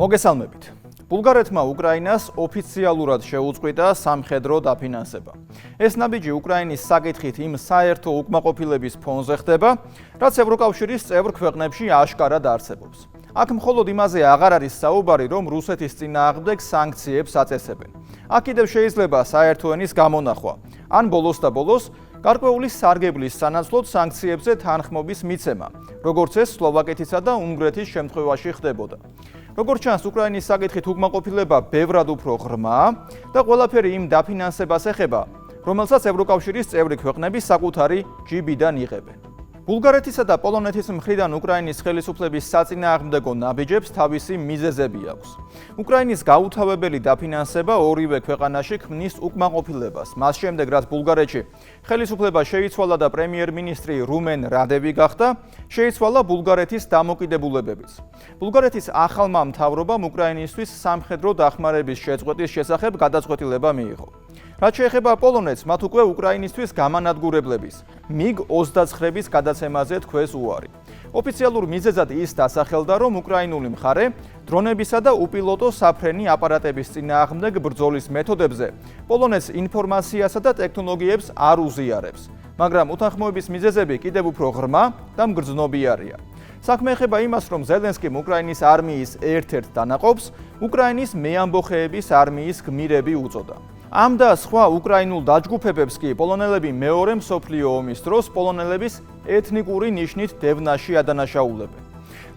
მოგესალმებით. ბულგარეთმა უკრაინას ოფიციალურად შეუწყვიტა სამხედრო დაფინანსება. ეს ნაბიჯი უკრაინის საკითხით იმ საერთო უკმაყოფილების ფონზე ხდება, რაც ევროკავშირის წევრ ქვეყნებში აშკარად არსებობს. აქ მხოლოდ იმაზე აღარ არის საუბარი, რომ რუსეთის წინააღმდეგ სანქციებს აწესებენ. აქ კიდევ შეიძლება საერთო ენის გამონახვა, ან ბოლოს და ბოლოს გარკვეული სარგებლის სანაცვლოდ სანქციებზე თანხმობის მიცემა, როგორც ეს სლოვაკეთისა და უნგრეთის შემთხვევაში ხდებოდა. როგორც ჩანს, უკრაინის საკითხით უკმაყოფილება ბევრად უფრო ღრმაა და ყველაფერი იმ დაფინანსებას ეხება, რომელსაც ევროკავშირის წევრი ქვეყნები საკუთარი ჯიბიდან იღებენ. ბულგარეთისა და პოლონეთის მხრიდან უკრაინის ხელისუფლების საწინააღმდეგო ნაბიჯებს თავისი მიზეზები აქვს. უკრაინის გაუთავებელი დაფინანსება ორივე ქვეყანაში ქმნის უკმაყოფილებას. მას შემდეგ, რაც ბულგარეთში ხელისუფლება შეიცვალა და პრემიერ-მინისტრი რუმენ რადევი გახდა, შეიცვალა ბულგარეთის დამოკიდებულებებიც. ბულგარეთის ახალმა მთავრობამ უკრაინისთვის სამხედრო დახმარების შეწყვეტის შესახებ გადაწყვეტილება მიიღო. რაც შეეხება პოლონეთს, მათ უკვე უკრაინისთვის გამანადგურებლების MiG-29-ების გადაცემაზე თქვეს უარი. ოფიციალურ მიზეზად ის დასახელდა, რომ უკრაინული მხარე დრონებისა და უპილოტო საფრენი აპარატების წინააღმდეგ ბრძოლის მეთოდებზე პოლონეთს ინფორმაციასა და ტექნოლოგიებს არ უზიარებს, მაგრამ უთანხმოების მიზეზები კიდევ უფრო ღრმა და მგრძნობიარია. საქმე ეხება იმას, რომ ზელენსკიმ უკრაინის არმიის ერთ-ერთ დანაყოფს უკრაინის მეამბოხეების არმიის გმირები უწოდა. ამ და სხვა უკრაინულ დაჯგუფებებს კი პოლონელები მეორე მსოფლიო ომის დროს პოლონელების ეთნიკური ნიშნით დევნაში ადანაშაულებენ.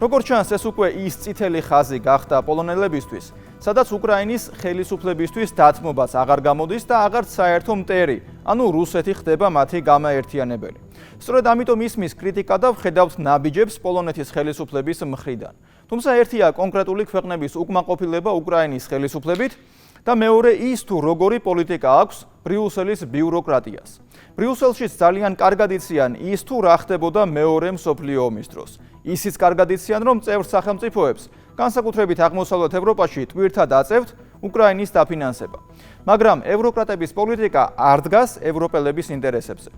როგორც ჩანს, ეს უკვე ის წითელი ხაზი გახდა პოლონელებისთვის, სადაც უკრაინის ხელისუფლებისთვის დათმობაც აღარ გამოდის და აღარც საერთო მტერი, ანუ რუსეთი ხდება მათი გამაერთიანებელი. სწორედ ამიტომ ისმის კრიტიკა და ვხედავთ ნაბიჯებს პოლონეთის ხელისუფლების მხრიდან. თუმცა ერთია კონკრეტული ქვეყნების უკმაყოფილება უკრაინის ხელისუფლებით და მეორე ის თუ როგორი პოლიტიკა აქვს ბრიუსელის ბიუროკრატიას. ბრიუსელშიც ძალიან კარგად იციან ის თუ რა ხდებოდა მეორე მსოფლიო ომის დროს. ისიც კარგად იციან, რომ წევრ სახელმწიფოებს, განსაკუთრებით აღმოსავლეთ ევროპაში ტვირთად აწევთ უკრაინის დაფინანსება. მაგრამ ევროკრატების პოლიტიკა არ დგას ევროპელების ინტერესებზე.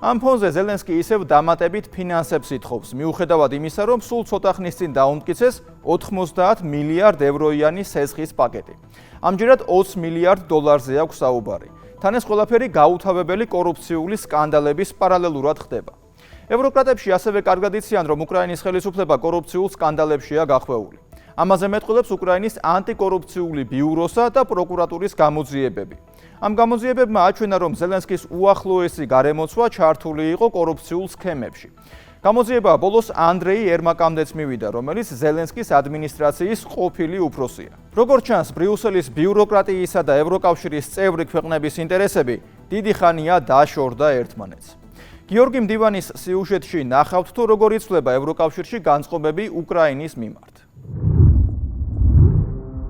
ამ ფონზე ზელენსკი ისევ დამატებით ფინანსებს ითხოვს, მიუხედავად იმისა, რომ სულ ცოტა ხნის წინ დაუმტკიცეს 90 მილიარდ ევროიანი სესხის პაკეტი. ამჯერად 20 მილიარდ დოლარზე აქვს საუბარი. თან ეს ყველაფერი გაუთავებელი კორუფციული სკანდალების პარალელურად ხდება. ევროკრატებში ასევე კარგად იციან, რომ უკრაინის ხელისუფლება კორუფციულ სკანდალებშია გახვეული. ამაზე მეტყველებს უკრაინის ანტიკორუფციული ბიუროსა და პროკურატურის გამოძიებები. ამ გამოძიებებმა აჩვენა, რომ ზელენსკის უახლოესი გარემოცვა ჩართული იყო კორუფციულ სქემებში. გამოძიება ბოლოს ანდრეი ერმაკამდეც მივიდა, რომელიც ზელენსკის ადმინისტრაციის ყოფილი უფროსია. როგორც ჩანს, ბრიუსელის ბიუროკრატიისა და ევროკავშირის წევრი ქვეყნების ინტერესები დიდი ხანია დაშორდა ერთმანეთს. გიორგი მდივანის სიუჟეტში ნახავთ, თუ როგორ იცვლება ევროკავშირში განწყობები უკრაინის მიმართ.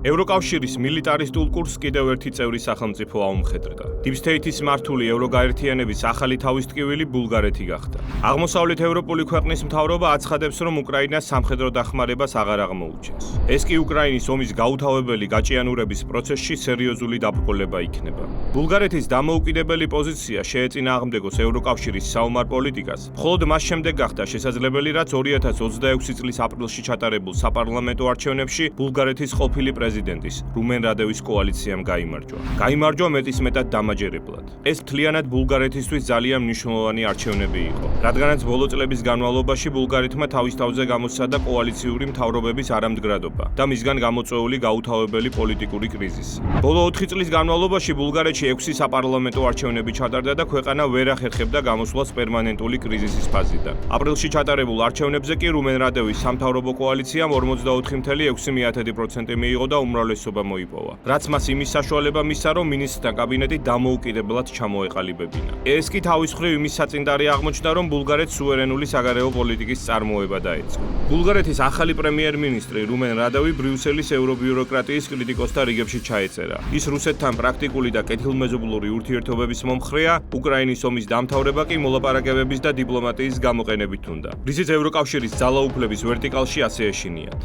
ევროკავშირის მილიტარისტულ კურსს კიდევ ერთი წევრი სახელმწიფო აუმხედრდა. დიპსტეითის მართული ევროგაერთიანების ახალი თავისტკივილი ბულგარეთი გახდა. აღმოსავლეთ ევროპული ქვეყნის მთავრობა აცხადებს, რომ უკრაინას სამხედრო დახმარებას აღარ აღმოუჩენს. ეს კი უკრაინის ომის გაუთავებელი გაჭიანურების პროცესში სერიოზული დაბრკოლება იქნება. ბულგარეთის დამოუკიდებელი პოზიცია შეეწინააღმდეგოს ევროკავშირის საომარ პოლიტიკას. მხოლოდ მას შემდეგ გახდა შესაძლებელი, რაც 2026 წლის აპრილში ჩატარებულ საპარლამენტო არჩევნებში ბულგარეთის ყოფილი პრეზიდენტის რუმენ რადევის კოალიციამ გაიმარჯვა. გაიმარჯვა მეტისმეტად დამაჯერებლად. ეს მთლიანად ბულგარეთისთვის ძალიან მნიშვნელოვანი არჩევნები იყო, რადგანაც ბოლო წლების განმავლობაში ბულგარეთმა თავის თავზე გამოსცადა კოალიციური მთავრობების არამდგრადობა და მისგან გამოწვეული გაუთავებელი პოლიტიკური კრიზისი. ბოლო 4 წლის განმავლობაში ბულგარეთში 6 საპარლამენტო არჩევნები ჩატარდა და ქვეყანა ვერ ახერხებდა გამოსვლას პერმანენტული კრიზისის ფაზიდან. აპრილში ჩატარებულ არჩევნებზე კი რუმენ რადევის სამთავრობო კოალიციამ 44.6% მიიღო და უმრავლესობა მოიპოვა. რაც მას იმის საშუალება მისცა, რომ მინისტრთა კაბინეტი დამოუკიდებლად ჩამოეყალიბებინა. ეს კი თავის მხრივ იმის საწინდარი აღმოჩნდა, რომ ბულგარეთს სუვერენული საგარეო პოლიტიკის წარმოება დაეწყო. ბულგარეთის ახალი პრემიერ-მინისტრი რუმენ რადევი ბრიუსელის ევრობიუროკრატიის კრიტიკოსთა რიგებში ჩაეწერა. ის რუსეთთან პრაქტიკული და კეთილმეზობლური ურთიერთობების მომხრეა, უკრაინის ომის დამთავრება კი მოლაპარაკებების და დიპლომატიის გამოყენებით უნდა. რისიც ევროკავშირის ძალაუფლების ვერტიკალში ასე ეშინიათ.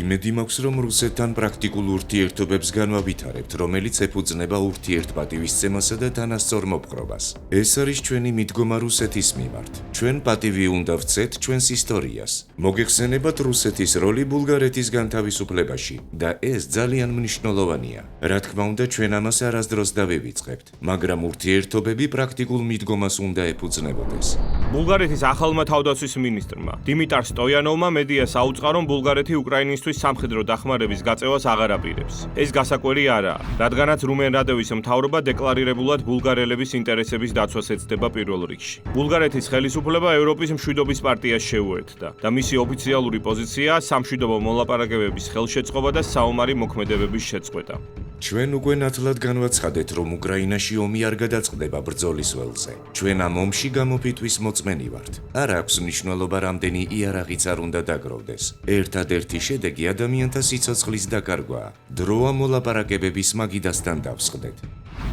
იმედი მაქვს, რომ რუსეთთან პრაქტიკულ ურთიერთობებს განვავითარებთ, რომელიც ეფუძნება ურთიერთპატივისცემასა და თანასწორ მოპყრობას. ეს არის ჩვენი მიდგომა რუსეთის მიმართ. ჩვენ პატივი უნდა ვცეთ ჩვენს ისტორიას. მოგეხსენებათ რუსეთის როლი ბულგარეთის განთავისუფლებაში და ეს ძალიან მნიშვნელოვანია. რა თქმა უნდა, ჩვენ ამას არასდროს დავივიწყებთ, მაგრამ ურთიერთობები პრაქტიკულ მიდგომას უნდა ეფუძნებოდეს. ბულგარეთის ახალმა თავდაცვის მინისტრმა დიმიტარ სტოიანოვმა მედიას აუწყა, რომ ბულგარეთი უკრაინისთვის სამხედრო დახმარების გაწევას აღარ აპირებს. ეს გასაკვირი არაა, რადგანაც რუმენ რადევის მთავრობა დეკლარირებულად ბულგარელების ინტერესების დაცვას ეცდება პირველ რიგში. ბულგარეთის ხელისუფლება ევროპის მშვიდობის პარტიას შეუერთდა და მისი ოფიციალური პოზიციაა სამშვიდობო მოლაპარაკებების ხელშეწყობა და საომარი მოქმედებების შეწყვეტა. ჩვენ უკვე ნათლად განვაცხადეთ, რომ უკრაინაში ომი არ გადაწყდება ბრძოლის ველზე. ჩვენ ამ ომში გამოფიტვის მოწმენი ვართ. არ აქვს მნიშვნელობა, რამდენი იარაღიც არ უნდა დაგროვდეს. ერთადერთი შედეგი ადამიანთა სიცოცხლის დაკარგვაა. დროა მოლაპარაკებების მაგიდასთან დავსხდეთ.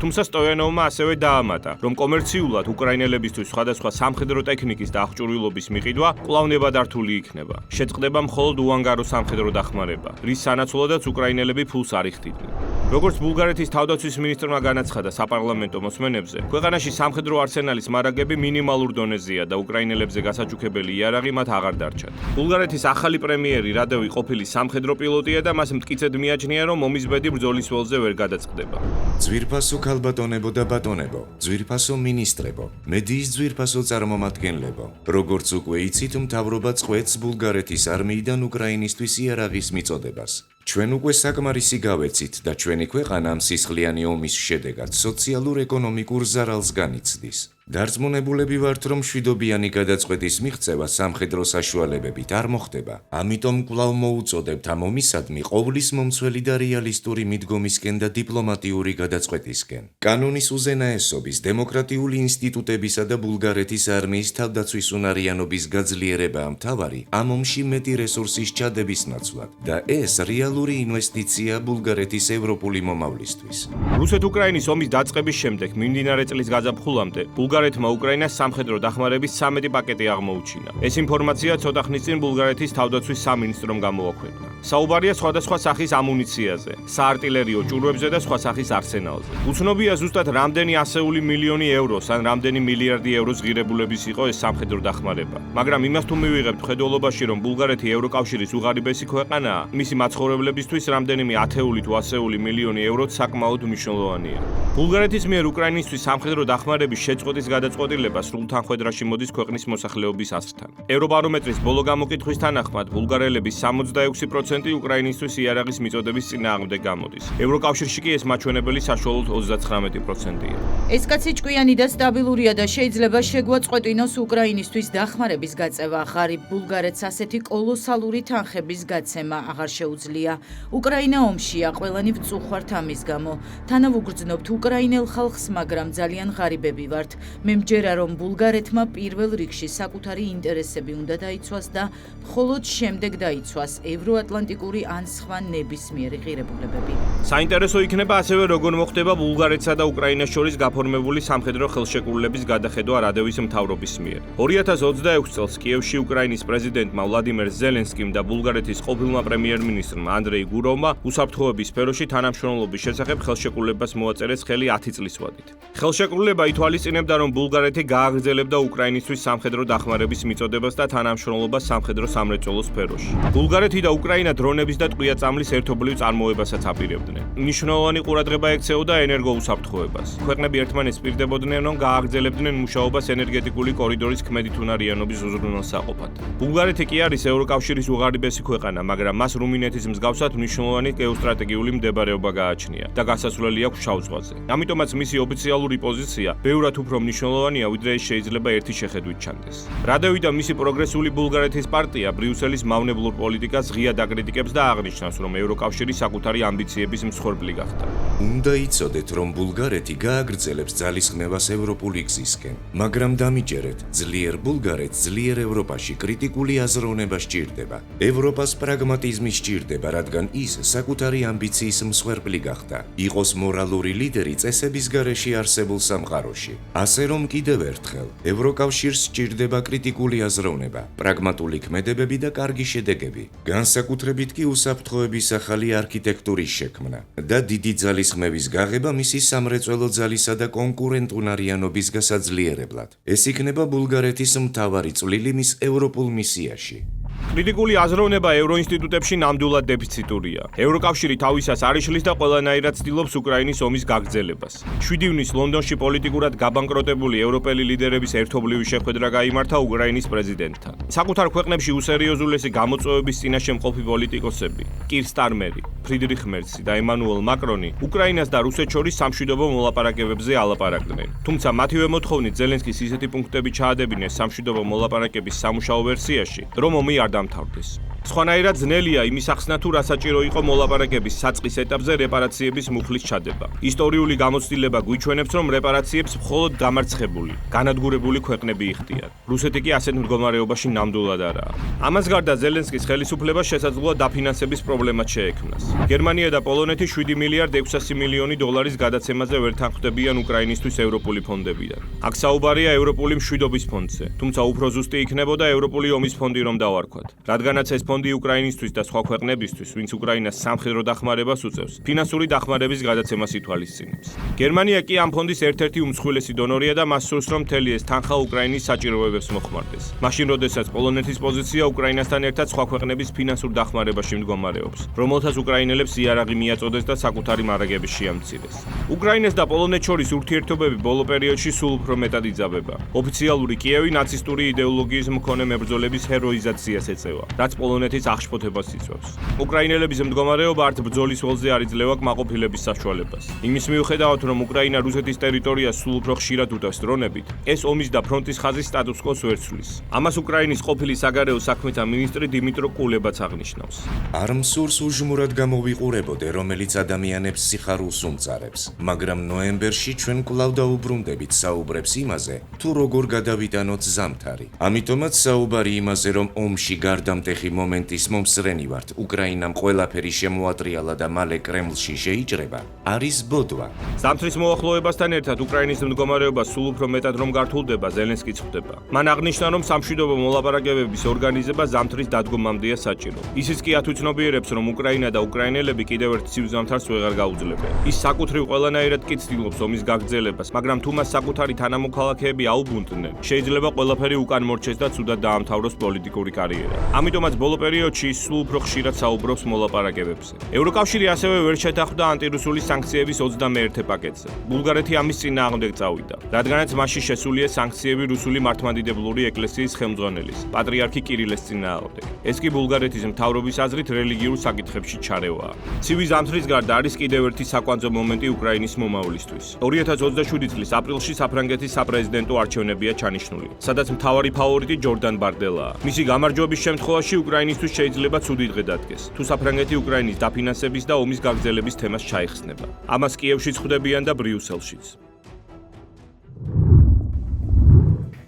თუმცა სტოიანოვმა ასევე დაამატა, რომ კომერციულად უკრაინელებისთვის სხვადასხვა სამხედრო ტექნიკის და აღჭურვილობის მიყიდვა კვლავ ნებადართული იქნება. შეწყდება მხოლოდ უანგარო სამხედრო დახმარება, რის სანაცვლოდაც უკრაინელები ფულს არ იხდიდნენ. როგორც ბულგარეთის თავდაცვის მინისტრმა განაცხადა საპარლამენტო მოსმენებზე, ქვეყანაში სამხედრო არსენალის მარაგები მინიმალურ დონეზეა და უკრაინელებზე გასაჩუქებელი იარაღი მათ აღარ დარჩათ. ბულგარეთის ახალი პრემიერი რადევი ყოფილი სამხედრო პილოტია და მას მტკიცედ მიაჩნია, რომ ომის ბედი ბრძოლის ველზე ვერ გადაწყდება. ძვირფასო ქალბატონებო და ბატონებო, ძვირფასო მინისტრებო, მედიის ძვირფასო წარმომადგენლებო, როგორც უკვე იცით, მთავრობა წყვეტს ბულგარეთის არმიიდან უკრაინისთვის იარაღის მიწოდებას. ჩვენ უკვე საკმარისი გავეცით და ჩვენი ქვეყანა ამ სისხლიანი ომის შედეგად სოციალურ-ეკონომიკურ ზარალს განიცდის. დარწმუნებულები ვართ, რომ მშვიდობიანი გადაწყვეტის მიღწევა სამხედრო საშუალებებით არ მოხდება. ამიტომ კვლავ მოუწოდებთ ამ ომისადმი ყოვლის მომცველი და რეალისტური მიდგომისკენ და დიპლომატიური გადაწყვეტისკენ. კანონის უზენაესობის, დემოკრატიული ინსტიტუტებისა და ბულგარეთის არმიის თავდაცვის უნარიანობის გაძლიერებაა მთავარი ამ ომში მეტი რესურსის ჩადების ნაცვლად და ეს რეალური ინვესტიცია ბულგარეთის ევროპული მომავლისთვის. რუსეთ-უკრაინის ომის დაწყების შემდეგ მიმდინარე წლის გაზაფხულამდე ბულგარეთმა უკრაინას სამხედრო დახმარების 13 პაკეტი აღმოუჩინა. ეს ინფორმაცია ცოტა ხნის წინ ბულგარეთის თავდაცვის სამინისტრომ გამოაქვეყნა. საუბარია სხვადასხვა სახის ამუნიციაზე, საარტილერიო ჭურვებზე და სხვა სახის არსენალზე. უცნობია ზუსტად რამდენი ასეული მილიონი ევროს ან რამდენი მილიარდი ევროს ღირებულების იყო ეს სამხედრო დახმარება. მაგრამ იმას თუ მივიღებთ ხედველობაში, რომ ბულგარეთი ევროკავშირის უღარიბესი ქვეყანაა, მისი მაცხოვრებლებისთვის რამდენიმე ათეული თუ ასეული მილიონი ევროც საკმაოდ მნიშვნელოვანია. ბულგარეთის მიერ უკრაინისთვის სამხედრო დახმარების შეწყვეტის გადაწყვეტილება სრულ თანხმედრაში მოდის ქვეყნის მოსახლეობის ასრთან. ევრობარომეტრის ბოლო გამოკითხვის თანახმად, ბულგარელების 66% უკრაინისთვის იარაღის მიწოდების წინააღმდეგ გამოდის. ევროკავშირში კი ეს მაჩვენებელი საშუალოდ 39%-ია. ეს კაცი ჭკვიანი და სტაბილურია და შეიძლება შეგვაწყვეტინოს უკრაინისთვის დახმარების გაწევა. ღარიბ ბულგარეთს ასეთი კოლოსალური თანხების გაცემა აღარ შეუძლია. უკრაინა ომშია, ყველანი ვწუხართ ამის გამო. თანავუგრძნობთ უკრაინელ ხალხს, მაგრამ ძალიან ღარიბები ვართ. მე მჯერა, რომ ბულგარეთმა პირველ რიგში საკუთარი ინტერესები უნდა დაიცვას და მხოლოდ შემდეგ დაიცვას ევროატლანტიკური ან სხვა ნებისმიერი ღირებულებები. საინტერესო იქნება ასევე როგორ მოხდება ბულგარეთსა და უკრაინას შორის გაფორმებული სამხედრო ხელშეკრულების გადახედვა რადევის მთავრობის მიერ. 2026 წელს კიევში უკრაინის პრეზიდენტმა ვლადიმერ ზელენსკიმ და ბულგარეთის ყოფილმა პრემიერ-მინისტრმა ანდრეი გუროვმა უსაფრთხოების სფეროში თანამშრომლობის შესახებ ხელშეკრულებას მოაწერეს ხელი 10 წლის ვადით. ხელშეკრულება ითვალისწინებდა, რომ ბულგარეთი გააგრძელებდა უკრაინისთვის სამხედრო დახმარების მიწოდებას და თანამშრომლობას სამხედრო სამრეწველო სფეროში. ბულგარეთი და უკრაინა დრონების და ტყვია-წამლის ერთობლივ წარმოებასაც აპირებდნენ. მნიშვნელოვანი ყურადღება ექცეოდა ენერგოუსაფრთხოებას. ქვეყნები ერთმანეთს პირდებოდნენ, რომ გააგრძელებდნენ მუშაობას ენერგეტიკული კორიდორის ქმედითუნარიანობის უზრუნველსაყოფად. ბულგარეთი კი არის ევროკავშირის უღარიბესი ქვეყანა, მაგრამ მას რუმინეთის მსგავსად მნიშვნელოვანი გეოსტრატეგიული მდებარეობა გააჩნია და გასასვლელი აქვს შავ ზღვაზე. ამიტომაც მისი ოფიციალური პოზიცია ბევრად უფრო მნიშვნელოვანია, ვიდრე ეს შეიძლება ერთი შეხედვით ჩანდეს. რადევი და მისი პროგრესული ბულგარეთის პარტია ბრიუსელის მავნებლურ პოლიტიკას ღიად აკრიტიკებს და აღნიშნავს, რომ ევროკავშირი საკუთარი ამბიციების მსხვერპლი გახდა. უნდა იცოდეთ, რომ ბულგარეთი გააგრძელებს ძალისხმევას ევროპული გზისკენ, მაგრამ დამიჯერეთ, ძლიერ ბულგარეთს ძლიერ ევროპაში კრიტიკული აზროვნება სჭირდება. ევროპას პრაგმატიზმი სჭირდება, რადგან ის საკუთარი ამბიციის მსხვერპლი გახდა. იყოს მორალური ლიდერი წესების გარეშე არსებულ სამყაროში. ასე რომ კიდევ ერთხელ ევროკავშირს სჭირდება კრიტიკული აზროვნება, პრაგმატული ქმედებები და კარგი შედეგები, განსაკუთრებით კი უსაფრთხოების ახალი არქიტექტურის შექმნა და დიდი ძალისხმევის გაღება მისი სამრეწველო ძალისა და კონკურენტუნარიანობის გასაძლიერებლად. ეს იქნება ბულგარეთის მთავარი წვლილი მის ევროპულ მისიაში. კრიტიკული აზროვნება ევროინსტიტუტებში ნამდვილად დეფიციტურია. ევროკავშირი თავისას არ იშლის და ყველანაირად ცდილობს უკრაინის ომის გაგრძელებას. 7 ივნის ლონდონში პოლიტიკურად გაბანკროტებული ევროპელი ლიდერების ერთობლივი შეხვედრა გაიმართა უკრაინის პრეზიდენტთან. საკუთარ ქვეყნებში უსერიოზულესი გამოწვევების წინაშე მყოფი პოლიტიკოსები, კირ სტარმერი, ფრიდრიხ მერცი და ემანუელ მაკრონი უკრაინას და რუსეთს შორის სამშვიდობო მოლაპარაკებებზე ალაპარაკდნენ. თუმცა მათივე მოთხოვნით ზელენსკის ისეთი პუნქტები ჩაადებინეს სამშვიდობო მოლაპარაკების სამუშაო ვერსიაში, რომ ომი არ დამთავრდეს. სხვანაირად ძნელია იმის ახსნა თუ რა საჭირო იყო მოლაპარაკების საწყის ეტაპზე რეპარაციების მუხლის ჩადება. ისტორიული გამოცდილება გვიჩვენებს, რომ რეპარაციებს მხოლოდ დამარცხებული, განადგურებული ქვეყნები იხდიან. რუსეთი კი ასეთ მდგომარეობაში ნამდვილად არაა. ამას გარდა ზელენსკის ხელისუფლებას შესაძლოა დაფინანსების პრობლემაც შეექმნას. გერმანია და პოლონეთი 7 მილიარდ 600 მილიონი დოლარის გადაცემაზე ვერ თანხმდებიან უკრაინისთვის ევროპული ფონდებიდან. აქ საუბარია ევროპული მშვიდობის ფონდზე, თუმცა უფრო ზუსტი იქნებოდა ევროპული ომის ფონდი რომ დავარქვათ. რადგანაც ეს ფონდი უკრაინისთვის და სხვა ქვეყნებისთვის, ვინც უკრაინას სამხედრო დახმარებას უწევს, ფინანსური დახმარების გადაცემას ითვალისწინებს. გერმანია კი ამ ფონდის ერთ-ერთი უმსხვილესი დონორია და მას სურს, რომ მთელი ეს თანხა უკრაინის საჭიროებებს მოხმარდეს. მაშინ, როდესაც პოლონეთის პოზიცია უკრაინასთან ერთად სხვა ქვეყნების ფინანსურ დახმარებაში მდგომარეობს, რომელთაც უკრაინელებს იარაღი მიაწოდეს და საკუთარი მარაგების შეამცირეს. უკრაინას და პოლონეთს შორის ურთიერთობები ბოლო პერიოდში სულ უფრო მეტად იძაბება. ოფიციალური კიევი ნაცისტური იდეოლოგიის მქონე მებრძოლების ჰეროიზაციას ეწევა, რაც პოლონეთის აღშფოთებას იწვევს. უკრაინელების მდგომარეობა არც ბრძოლის ველზე არ იძლევა კმაყოფილების საშუალებას. იმის მიუხედავად, რომ უკრაინა რუსეთის ტერიტორიას სულ უფრო ხშირად უდევს დრონებით, ეს ომის და ფრონტის ხაზის სტატუს-კვოს ვერ ცვლის. ამას უკრაინის ყოფილი საგარეო საქმეთა მინისტრი დიმიტრო კულებაც აღნიშნავს. არ მსურს უჟმურად გამოვიყურებოდე, რომელიც ადამიანებს სიხარულს უმწარებს, მაგრამ ნოემბერში ჩვენ კვლავ დაუბრუნდებით საუბრებს იმაზე, თუ როგორ გადავიტანოთ ზამთარი. ამიტომაც საუბარი იმაზე, რომ ომში გარდამტეხი მომენტის მომსწრენი ვართ, უკრაინამ ყველაფერი შემოატრიალა და მალე კრემლში შეიჭრება, არის ბოდვა. ზამთრის მოახლოებასთან ერთად უკრაინის მდგომარეობა სულ უფრო მეტად რომ გართულდება, ზელენსკიც ხვდება. მან აღნიშნა, რომ სამშვიდობო მოლაპარაკებების ორგანიზება ზამთრის დადგომამდეა საჭირო. ისიც კი ათუცნობიერებს, რომ უკრაინა და უკრაინელები კიდევ ერთ ცივ ზამთარს ვეღარ გაუძლებენ. ის საკუთრივ ყველანაირად კი ცდილობს ომის გაგრძელებას, მაგრამ თუ მას საკუთარი თანამოქალაქეები აუბუნტნენ, შეიძლება ყველაფერი უკან მორჩეს და ცუდად დაამთავროს პოლიტიკური კარიერა. ამიტომაც ბოლო პერიოდში სულ უფრო ხშირად საუბრობს მოლაპარაკებებზე. ევროკავშირი ასევე ვერ შეთანხმდა ანტირუსული სანქციების 21 პაკეტზე. ბულგარეთი ამის წინააღმდეგ წავიდა, რადგანაც მასში შესულია სანქციები რუსული მართლმადიდებლური ეკლესიის ხელმძღვანელის, პატრიარქი კირილეს წინააღმდეგ. ეს კი ბულგარეთის მთავრობის აზრით რელიგიურ საკითხებში ჩარევაა. ცივი ზამთრის გარდა არის კიდევ ერთი საკვანძო მომენტი უკრაინის მომავლისთვის. 2027 წლის აპრილში საფრანგეთის საპრეზიდენტო არჩევნებია ჩანიშნული, სადაც მთავარი ფავორიტი ჯორდან ბარდელაა. მისი გამარჯვების შემთხვევაში უკრაინისთვის შეიძლება ცუდი დღე დადგეს, თუ საფრანგეთი უკრაინის დაფინანსების და ომის გაგრძელების თემას ჩაიხსნება. ამას კიევშიც ხვდებიან და ბრიუსელშიც.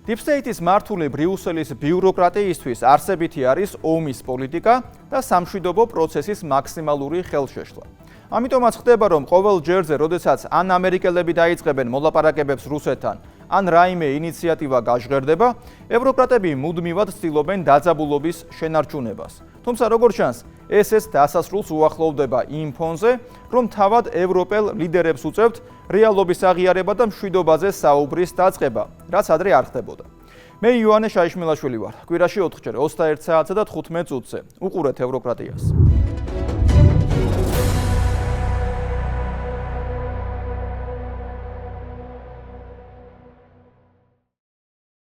Deep State-ის მართული ბრიუსელის ბიუროკრატიისთვის არსებითი არის ომის პოლიტიკა და სამშვიდობო პროცესის მაქსიმალური ხელშეშლა. ამიტომაც ხდება, რომ ყოველ ჯერზე, როდესაც ან ამერიკელები დაიწყებენ მოლაპარაკებებს რუსეთთან, ან რაიმე ინიციატივა გაჟღერდება, ევროკრატები მუდმივად ცდილობენ დაძაბულობის შენარჩუნებას. თუმცა როგორც ჩანს, ეს დასასრულს უახლოვდება იმ ფონზე, რომ თავად ევროპელ ლიდერებს უწევთ რეალობის აღიარება და მშვიდობაზე საუბრის დაწყება, რაც ადრე არ ხდებოდა. მე იოანე შაიშმელაშვილი ვარ. კვირაში 4 ჯერ 21 საათსა და 15 წუთზე. უყურეთ ევროკრატიას.